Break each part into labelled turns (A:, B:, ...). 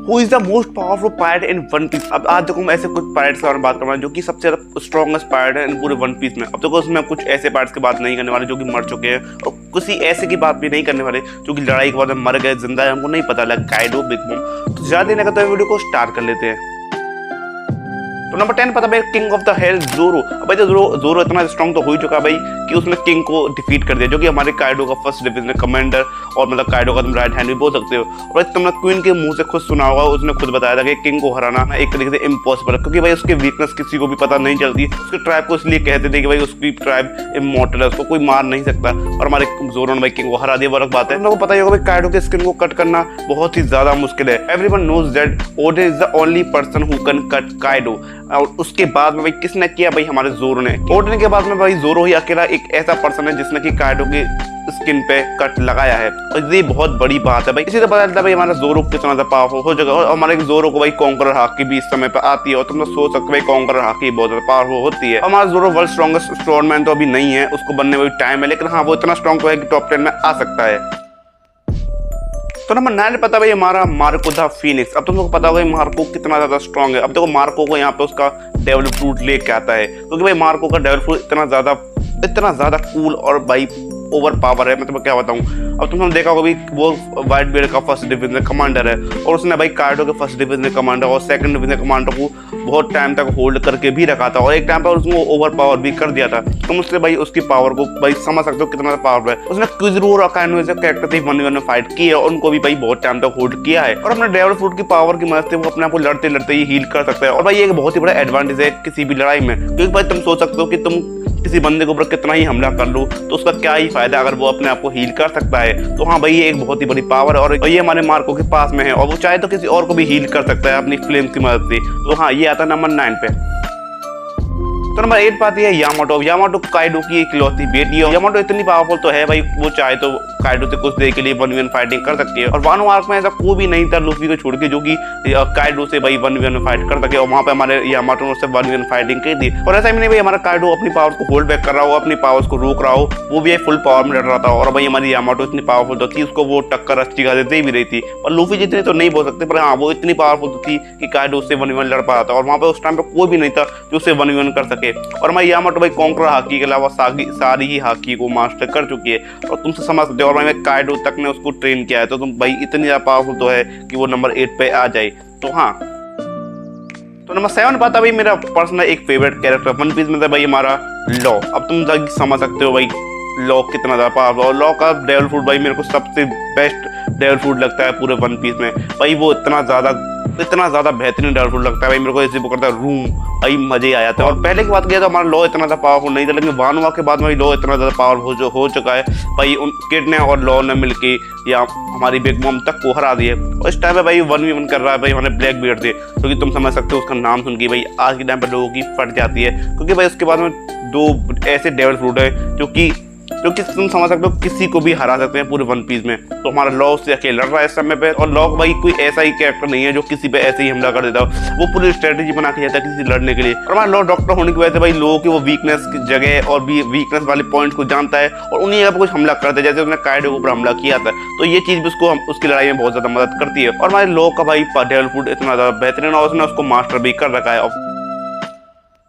A: Who is the most powerful pirate in One Piece. अब आज देखो मैं ऐसे कुछ पायरेट्स के बारे में बात कर रहा हूँ जो कि सबसे ज्यादा स्ट्रॉन्गेस्ट पायरेट है इन पूरे वन पीस में। अब देखो उसमें कुछ ऐसे पायरेट्स की बात नहीं करने वाले जो कि मर चुके हैं, और किसी ऐसे की बात भी नहीं करने वाले जो कि लड़ाई के बाद मर गए, जिंदा है, हमको नहीं पता लगा, काइडो, बिग मॉम। तो ज्यादा देने का तो वीडियो को स्टार्ट कर लेते हैं। तो नंबर 10 पता भाई किंग ऑफ द हेल जोरो। भाई तो जोरो इतना स्ट्रॉन्ग तो हो ही चुका भाई कि उसने किंग को डिफीट कर दिया, जो कि हमारे काइडो का फर्स्ट डिवीजन कमांडर और मतलब काइडो का तुम राइट हैंड भी बोल सकते हो। और भाई तुमने क्वीन के मुंह से खुद सुना होगा, उसने खुद बताया था कि किंग को हराना एक तरीके से इम्पॉसिबल है, क्योंकि भाई उसकी वीकनेस किसी को भी पता नहीं चलती। उसके ट्राइब को इसलिए कहते थे कि भाई उसकी ट्राइब इमॉर्टल है, उसको कोई मार नहीं सकता, और हमारे जोरो ने भाई किंग को हरा दिया। बरक बात है, हम लोगों को पता ही होगा भाई काइडो के स्किन को कट करना बहुत ही ज्यादा मुश्किल है। Everyone knows that Oden is the only person who can cut Kaido. और उसके बाद में भाई किसने किया? भाई हमारे जोरो ने। ओडिन के बाद में भाई जोरो ही अकेला एक ऐसा पर्सन है जिसने कि काइडो की स्किन पे कट लगाया है, और ये बहुत बड़ी बात है भाई। इसी से पता चलता है भाई हमारा जोरो कितना ज्यादा पावरफुल हो जाएगा। और हमारे जोरो को भाई कॉन्करर हाकी भी इस समय पे आती है, और तुम लोग सोच सकते हो भाई कॉन्करर हाकी बहुत ज्यादा पावरफुल होती है। हमारा जोरो वर्ल्ड स्ट्रॉन्गेस्ट स्टोरमैन तो अभी नहीं है, उसको बनने में भी टाइम है, लेकिन हाँ वो इतना स्ट्रॉन्ग तो है कि टॉप 10 में आ सकता है। तो नंबर 9 पता भाई हमारा मार्को द फीनिक्स। अब तुम लोग पता होगा मार्को कितना ज्यादा स्ट्रॉन्ग है। अब देखो मार्को को यहाँ पे उसका डेविल फ्रूट लेके आता है, क्योंकि भाई मार्को का डेविल फ्रूट इतना ज्यादा कूल और भाई ओवर पावर है, मैं तुम्हें क्या बताऊं। अब तुमने देखा होगा भी वो व्हाइट बियर्ड का फर्स्ट डिवीजन कमांडर है, और उसने भाई काइडो के फर्स्ट डिवीजन कमांडर और सेकंड डिवीजन कमांडर को बहुत टाइम तक होल्ड करके भी रखा था, और एक टाइम पर उसको ओवर पावर भी कर दिया था। तुम उससे भाई उसकी पावर को भाई समझ सकते हो कितना पावर है। उसने क्विज़रो और अकाइनो जैसे कैरेक्टर थे 1v1 में फाइट की है, और उनको भी भाई बहुत टाइम तक होल्ड किया है, और अपने डेविल फ्रूट की पावर की मदद से वो अपने आप को लड़ते लड़ते ही हील कर सकता है। और भाई ये एक बहुत ही बड़ा एडवांटेज है किसी भी लड़ाई में, क्योंकि भाई तुम सोच सकते हो कि तुम किसी बंदे के ऊपर कितना ही हमला कर लो तो उसका क्या ही फायदा अगर वो अपने आप को हील कर सकता है। तो हाँ भाई ये एक बहुत ही बड़ी पावर है, और ये हमारे मार्को के पास में है, और वो चाहे तो किसी और को भी हील कर सकता है अपनी फ्लेम्स की मदद से। तो हाँ ये आता है नंबर 9 पे। तो नंबर 8 पे आती है यामाटो। यामाटो काइडो की इकलौती बेटी है। यामाटो इतनी पावरफुल तो है भाई, वो चाहे तो काइडो से कुछ देर के लिए 1v1 फाइटिंग कर सकती है, और वानो आर्क में ऐसा कोई भी नहीं था लूफी को छोड़ के जो कि काइडो से भाई 1v1 में फाइट कर सके, और वहाँ पे हमारे यामाटो ने उससे 1v1 फाइटिंग की थी। और ऐसा ही नहीं भाई हमारा काइडो अपनी पावर्स को होल्ड बैक कर रहा हो, अपनी पावर्स को रोक रहा हो, वो भी फुल पावर में लड़ रहा था, और भाई हमारी यामाटो इतनी पावरफुल तो थी उसको वो टक्कर अच्छी खासी दे भी रही थी। और लूफी जितनी तो नहीं बोल सकते, पर हाँ वो इतनी पावरफुल थी कि काइडो उससे 1v1 लड़ पा रहा था, और वहाँ पे उस टाइम पे कोई भी नहीं था जो उससे 1v1 कर सके। और हमारी यामाटो भाई कॉन्करर हाकी के अलावा सारी ही हाकी को मास्टर कर चुकी है, और तुमसे समझ सकते हो। और भाई काइडो तक ने उसको ट्रेन किया है, तो तुम भाई इतनी ज्यादा पावरफुल तो है कि वो नंबर 8 पे आ जाए। तो हाँ, तो नंबर 7 पाता भाई मेरा पर्सनल एक फेवरेट कैरेक्टर वन पीस में था भाई हमारा लॉ। अब तुम समझ सकते हो भाई लॉ कितना ज्यादा पावरफुल, और लॉ का डेविल फ्रूट भाई मेरे को सबसे बेस्ट डेविल फ्रूट लगता है पूरे वन पीस में। भाई वो इतना ज्यादा बेहतरीन डेविल फ्रूट लगता है भाई मेरे को, ऐसे वो करता है रूम, भाई मजे आ जाते हैं। और पहले की बात किया तो हमारा लॉ इतना ज्यादा पावरफुल नहीं था, लेकिन वानोआ के बाद में लॉ इतना ज्यादा पावरफुल जो हो चुका है भाई, उन किड ने और लॉ ने मिलके या हमारी बिग मॉम तक को हरा दिए। और इस टाइम पे भाई 1v1 कर रहा है भाई हमारे ब्लैक बियर्ड से, क्योंकि तुम समझ सकते हो उसका नाम सुन के भाई आज के टाइम पे लोगों की फट जाती है, क्योंकि भाई उसके बाद में 2 ऐसे डेविल फ्रूट है जो कि तुम समझ सकते हो किसी को भी हरा सकते हैं पूरे वन पीस में। तो हमारा लॉ से अकेले लड़ रहा है इस समय पे, और लॉ भाई कोई ऐसा ही कैरेक्टर नहीं है जो किसी पे ऐसे ही हमला कर देता हो, वो पूरी स्ट्रेटेजी बना के जाता है किसी लड़ने के लिए। और हमारा लॉ डॉक्टर होने की वजह से भाई लोगों की वो वीकनेस की जगह और भी वीकनेस वाले पॉइंट को जानता है, और उन्हीं जगह पर कुछ हमला करता है, जैसे उसने काइडो के ऊपर हमला किया था। तो ये चीज भी उसको उसकी लड़ाई में बहुत ज्यादा मदद करती है। और हमारे लॉ का भाई डेविल फ्रूट इतना ज्यादा बेहतरीन है, उसने उसको मास्टर भी कर रखा है।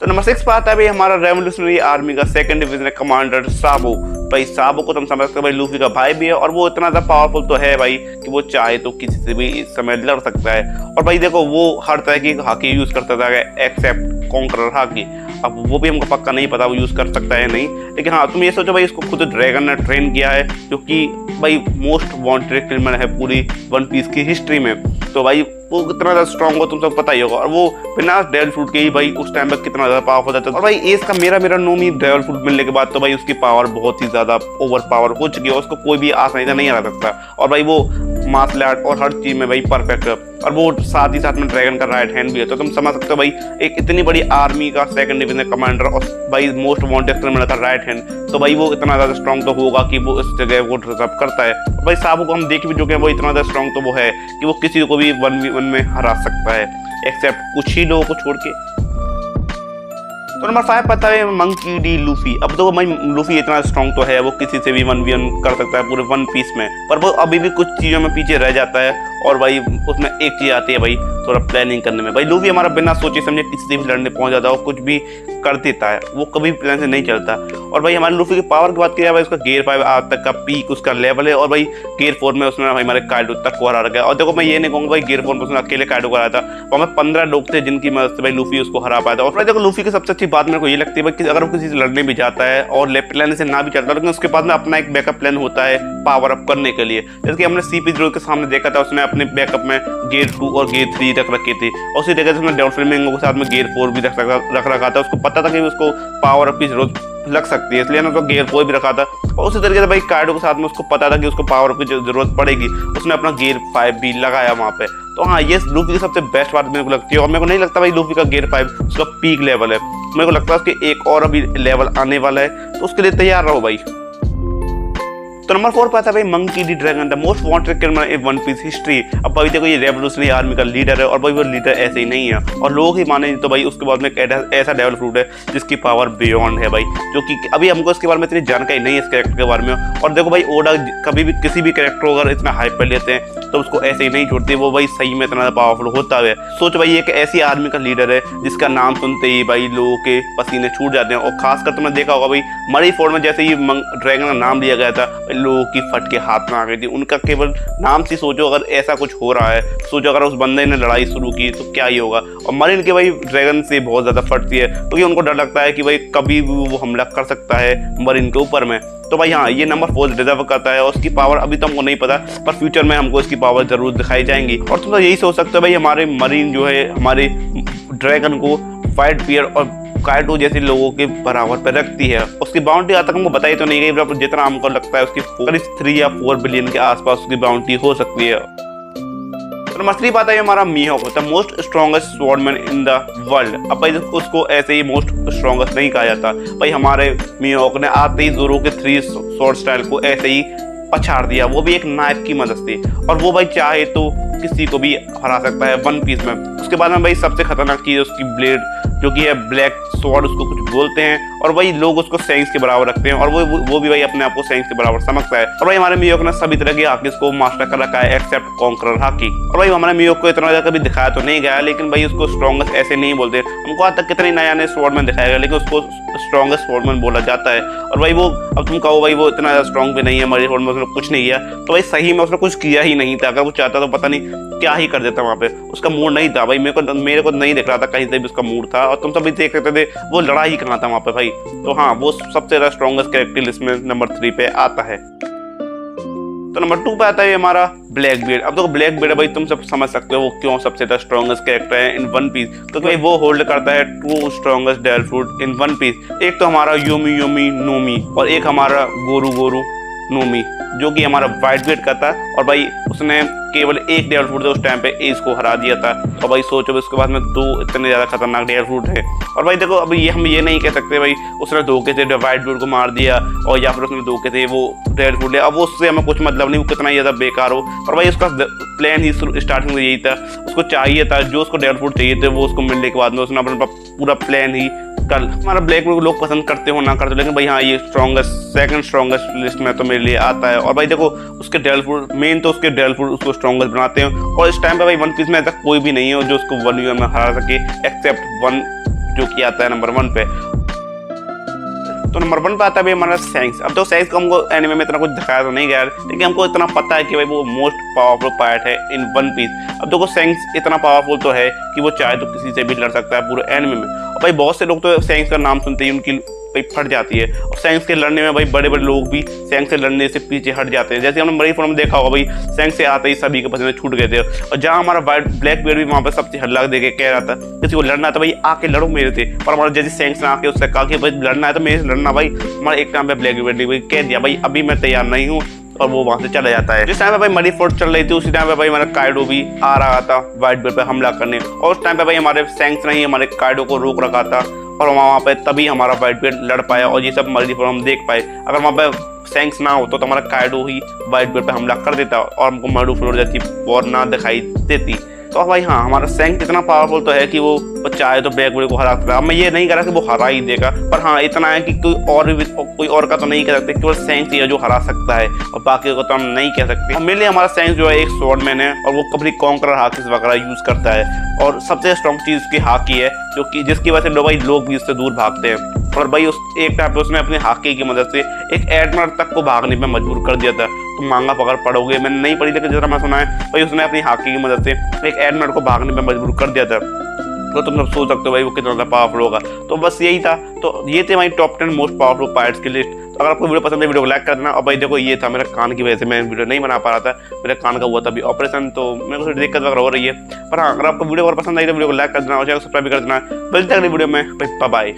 A: तो नंबर 6 पे आता है भाई हमारा रेवोल्यूशनरी आर्मी का सेकंड डिवीजन कमांडर साबो। भाई साबो को तुम समझ सकते हो भाई लूफी का भाई भी है, और वो इतना ज्यादा पावरफुल तो है भाई कि वो चाहे तो किसी से भी इस समय लड़ सकता है। और भाई देखो वो हर तरह की हाकी यूज करता था एक्सेप्ट कॉन्करर हाकी। अब वो भी हमको पक्का नहीं पता वो यूज कर सकता है नहीं, लेकिन हाँ तुम ये सोचो भाई इसको खुद ड्रैगन ने ट्रेन किया है, जो कि भाई मोस्ट वांटेड क्रिमिनल है पूरी वन पीस की हिस्ट्री में। तो भाई वो कितना ज्यादा स्ट्रॉन्ग हो तुम सब पता ही होगा, और वो बिना डेविल फ्रूट के ही भाई उस टाइम पर कितना ज्यादा पावरफुल था। और भाई एस का मेरा नोमी डेविल फ्रूट मिलने के बाद तो भाई उसकी पावर बहुत ही ज्यादा ओवर पावर हो चुकी है, उसको कोई भी आसानी से नहीं हरा सकता। और भाई वो मार्शल आर्ट और हर चीज में भाई परफेक्ट है, और वो साथ ही साथ में ड्रैगन का राइट हैंड भी है। तो तुम समझ सकते हो भाई एक इतनी बड़ी आर्मी का सेकंड डिवीजन कमांडर और भाई मोस्ट वांटेड क्रिमिनल का राइट हैंड, तो भाई वो इतना ज्यादा स्ट्रॉन्ग तो होगा कि वो इस जगह वो डिजर्व करता है। और भाई साबू को हम देख भी चुके हैं, वो इतना ज्यादा स्ट्रॉन्ग तो वो है कि वो किसी को भी 1v1 में हरा सकता है, एक्सेप्ट कुछ ही लोगों को छोड़ के। तो नंबर 5 पता है मंकी डी लूफी। अब तो भाई लूफी इतना स्ट्रॉन्ग तो है, वो किसी से भी 1v1 कर सकता है पूरे वन पीस में, पर वो अभी भी कुछ चीज़ों में पीछे रह जाता है। और भाई उसमें एक चीज़ आती है भाई थोड़ा प्लानिंग करने में। भाई लूफी हमारा बिना सोचे समझे किसी भी लड़ने पहुंच जाता है और कुछ भी कर देता है, वो कभी प्लान से नहीं चलता। और भाई हमारे लूफी की पावर की बात की जाए भाई, उसका गियर 5 आज तक का पीक उसका लेवल है, और भाई गियर 4 में उसने भाई हमारे काइडो तक को हरा रखा है। और देखो मैं ये नहीं कहूँगा भाई गियर 4 में उसने अकेले काइडो को हराया था, वहाँ में 15 लोग थे जिनकी मदद से भाई लूफी उसको हरा पाया था। और भाई देखो लूफी की सबसे अच्छी बात मेरे को ये लगती है भाई कि अगर वो किसी से लड़ने भी जाता है और लेफ्ट प्लान से ना भी चलता, लेकिन उसके पास में अपना एक बैकअप प्लान होता है पावर अप करने के लिए। जैसे कि हमने CP0 के सामने देखा था, उसने अपने बैकअप में गियर 2 और गियर 3 तक रखी थी, और उसी जगह से उसने डेविल फ्लेमिंगो के साथ में गियर 4 भी रख रखा था। उसको पता था कि उसको पावर अप की जरूरत लग सकती है, इसलिए उसको गियर 4 भी रखा था। और उसी तरीके से भाई काइडो के साथ में उसको पता था कि उसको पावर अप की जरूरत पड़ेगी, उसने अपना गियर 5 भी लगाया वहाँ पे। तो हाँ, ये लूफी की सबसे बेस्ट बात मेरे को लगती है। और मेरे को नहीं लगता भाई लूफी का गियर 5 उसका पीक लेवल है, मेरे को लगता है उसके एक और अभी लेवल आने वाला है, तो उसके लिए तैयार रहो भाई। तो नंबर 4 पर आता है भाई Monkey D Dragon, the most wanted criminal in One Piece history. अब भाई देखो ये रेवोल्यूशनरी आर्मी का लीडर है, और भाई वो लीडर ऐसे ही नहीं है और लोग ही माने तो भाई उसके बाद में एक ऐसा डेवल फ्रूट है जिसकी पावर बियॉन्ड है भाई, जो कि अभी हमको इसके बारे में इतनी जानकारी नहीं है इस कैरेक्टर के बारे में। और देखो भाई ओडा कभी भी किसी भी कैरेक्टर को अगर इतना हाइप कर लेते हैं तो उसको ऐसे ही नहीं छोड़ते, वो भाई सही में इतना पावरफुल होता है। सोच भाई एक ऐसी आर्मी का लीडर है जिसका नाम सुनते ही भाई लोगों के पसीने छूट जाते हैं। और खासकर तुमने देखा होगा भाई मरी फोर्ड में जैसे ही ड्रैगन का नाम लिया गया था, लोगों की फट के हाथ में आ गई थी। उनका केवल नाम से सोचो अगर ऐसा कुछ हो रहा है, सोचो अगर उस बंदे ने लड़ाई शुरू की तो क्या ही होगा। और मरीन के भाई ड्रैगन से बहुत ज़्यादा फटती है, क्योंकि उनको डर लगता है कि भाई कभी भी वो हमला कर सकता है मरीन के ऊपर में। तो भाई हाँ, ये नंबर 4 डिजर्व करता है, और उसकी पावर अभी तो हमको नहीं पता, पर फ्यूचर में हमको इसकी पावर जरूर दिखाई जाएंगी। और तुम तो यही सोच सकते हो भाई हमारे मरीन जो है हमारे ड्रैगन को फाइट पियर और काइडो जैसे लोगों के बराबर पे रखती है। उसकी बाउंड्री आज तक हमको बताई तो नहीं गई, जितना हमको लगता है उसकी करीब 3 या 4 बिलियन के आसपास उसकी बाउंड्री हो सकती है। तो नंबर 3 बात है हमारा Mihawk, the most strongest swordsman in the world. अब भाई उसको ऐसे ही मोस्ट स्ट्रॉन्गेस्ट नहीं कहा जाता भाई, हमारे मीहॉक ने आते ही जोरो के 3 स्वॉर्ड स्टाइल को ऐसे ही पछाड़ दिया, वो भी एक नाइफ की मदद से। और वो भाई चाहे तो किसी को भी हरा सकता है वन पीस में। उसके बाद में भाई सबसे खतरनाक चीज़ है उसकी ब्लेड, जो कि है ब्लैक स्वॉर्ड उसको कुछ बोलते हैं, और भाई लोग उसको सेंस के बराबर रखते हैं, और वो भी भाई अपने आप को सेंस के बराबर समझता है। और भाई हमारे मियोक ने सभी तरह के हाकीज को मास्टर कर रखा है एक्सेप्ट कॉन्करर हाकी। और भाई हमारे मियोक को इतना ज़्यादा कभी दिखाया तो नहीं गया, लेकिन भाई उसको स्ट्रॉन्गेस्ट ऐसे नहीं बोलते। हमको आज तक कितने नए स्वॉर्डमैन दिखाया गया, लेकिन उसको स्ट्रॉन्गेस्ट स्वॉर्डमैन बोला जाता है। और भाई वो अब तुम कहो भाई वो इतना ज़्यादा स्ट्रॉन्ग भी नहीं है, हमारे स्वॉर्ड में उसने कुछ नहीं किया, तो भाई सही में उसने कुछ किया ही नहीं था। अगर वो चाहता तो पता नहीं क्या ही कर देता, वहाँ पे उसका मूड नहीं था भाई। मेरे को नहीं दिख रहा था कहीं से भी उसका मूड था, और तुम सभी देख सकते थे वो लड़ाई कहाँ था वहाँ पे भाई। तो हाँ, वो सबसे ज़्यादा स्ट्रॉन्गेस्ट कैरेक्टर लिस्ट में नंबर 3 पे आता है। तो नंबर 2 पे आता है हमारा ब्लैक बियर्ड। अब तो ब्लैक बियर्ड भाई तुम सब समझ सकते हो वो क्यों सबसे ज़्यादा स्ट्रॉन्गेस्ट कैरेक्टर है इन वन पीस, क्योंकि भाई वो होल्ड करता है 2 strongest devil fruit in One Piece. एक तो हमारा योमी योमी नोमी, और एक हमारा गोरू गोरू नोमी, जो कि हमारा वाइट बियर्ड का था। और भाई उसने केवल एक डेविल फ्रूट उस टाइम पे एज को हरा दिया था। और भाई सोचो उसके बाद में 2 इतने ज़्यादा खतरनाक डेविल फ्रूट है। और भाई देखो अभी ये हम ये नहीं कह सकते भाई उसने धोखे से वाइट बियर्ड को मार दिया, और या फिर उसने धोखे से वो डेविल फ्रूट लिया, अब वो उससे हमें कुछ मतलब नहीं, वो कितना ज़्यादा बेकार हो। और भाई उसका प्लान ही स्टार्टिंग में यही था, उसको चाहिए था जो उसको डेविल फ्रूट चाहिए थे, वो उसको मिलने के बाद में उसने अपना पूरा प्लान ही कल। हमारा ब्लैक बियर्ड लोग पसंद करते हो ना करते, लेकिन भाई हाँ ये सेकंड स्ट्रॉन्गेस्ट लिस्ट में तो मेरे लिए आता है। और भाई देखो उसके डेविल फ्रूट मेन तो उसके डेविल फ्रूट उसको स्ट्रॉन्गेस्ट बनाते हैं, और इस टाइम पे भाई वन पीस में ऐसा कोई भी नहीं है जो उसको 1v1 में हरा सके एक्सेप्ट 1 जो कि आता है नंबर 1 पे। तो नंबर 1 पे आता है हमारा सैंक्स। अब तो सैंक्स को हमको एनिमे में इतना कुछ दिखाया तो नहीं गया, लेकिन हमको इतना पता है कि भाई वो मोस्ट पावरफुल पार्ट है इन वन पीस। अब देखो सैंक्स इतना पावरफुल तो है कि वो चाहे तो किसी से भी लड़ सकता है पूरे एनिमे में। और भाई बहुत से लोग तो सैंक्स का नाम सुनते ही उनकी भाई फट जाती है, और सैंक्स के लड़ने में भाई बड़े बड़े लोग भी सैंक्स से लड़ने से पीछे हट जाते हैं। जैसे हमने मरी फोर्ड में देखा होगा भाई सैंक्स से आते ही सभी के पसीने छूट गए थे। और जहाँ हमारा ब्लैक बियर्ड भी वहाँ पर सबसे हल्ला देके कह रहा था किसी को लड़ना था भाई आके लड़ो मेरे से, और हमारा जैसे सैंक्स ने आके उससे कहा कि भाई लड़ना है तो मेरे से लड़ना। भाई हमारा एक टाइम पे ब्लैक बियर्ड ने कह दिया भाई अभी मैं तैयार नहीं हूँ, और वो वहां से चला जाता है। जिस टाइम पे भाई मरी फोर्ड चल रही थी उसी टाइम पे भाई हमारा काइडो भी आ रहा था व्हाइट बियर्ड पे हमला करने, और उस टाइम पे भाई हमारे सैंक्स ने ही हमारे काइडो को रोक रखा था, और वहाँ पे तभी हमारा व्हाइट बियर्ड लड़ पाया, और ये सब मरी फोर्ड हम देख पाए। अगर वहाँ पे सैंक्स ना होता तो हमारा काइडो ही व्हाइट बियर्ड पे हमला कर देता, और हमको मरी फोर्ड जैसी वॉर ना दिखाई देती। तो भाई हाँ, हमारा सैंक इतना पावरफुल तो है कि वो चाहे तो ब्लैक विडो को हरा सकता है। अब मैं ये नहीं कह रहा कि वो हरा ही देगा, पर हाँ इतना है कि कोई और का तो नहीं कह सकते, केवल सैंक ही है जो हरा सकता है और बाकी को तो हम नहीं कह सकते। और मेरे लिए हमारा सैंक जो है एक स्वॉर्डमैन है और वो कभी कॉन्करर हाकिस वगैरह यूज करता है। और सबसे स्ट्रॉन्ग चीज उसकी हाकी है, जो कि जिसकी वजह से लोग भी उससे दूर भागते हैं। और भाई उस एक टाइम पे उसने अपनी हाकी की मदद से एक एडमिरल तक को भागने में मजबूर कर दिया था। तुम मांगा पकड़ पढ़ोगे, मैंने नहीं पढ़ी लेकिन जितना मैं सुना है भाई उसने अपनी हाकी की मदद से एक एडमिरल को भागने में मजबूर कर दिया था। तो तुम सब सोच सकते हो भाई वो कितना ज़्यादा पावरफुल होगा। तो बस यही था, तो ये थे भाई टॉप 10 मोस्ट पावरफुल पायरेट्स की लिस्ट। तो अगर आपको वीडियो पसंद है वीडियो को लाइक कर देना। और भाई देखो ये था, मेरे कान की वजह से मैं वीडियो नहीं बना पा रहा था, मेरे कान का हुआ था अभी ऑपरेशन, तो मेरे को दिक्कत वगैरह हो रही है। पर हाँ, अगर आपको वीडियो और पसंद आई तो वीडियो को लाइक कर देना और चैनल को सब्सक्राइब कर देना। मिलते हैं अगली वीडियो में, बाय बाय।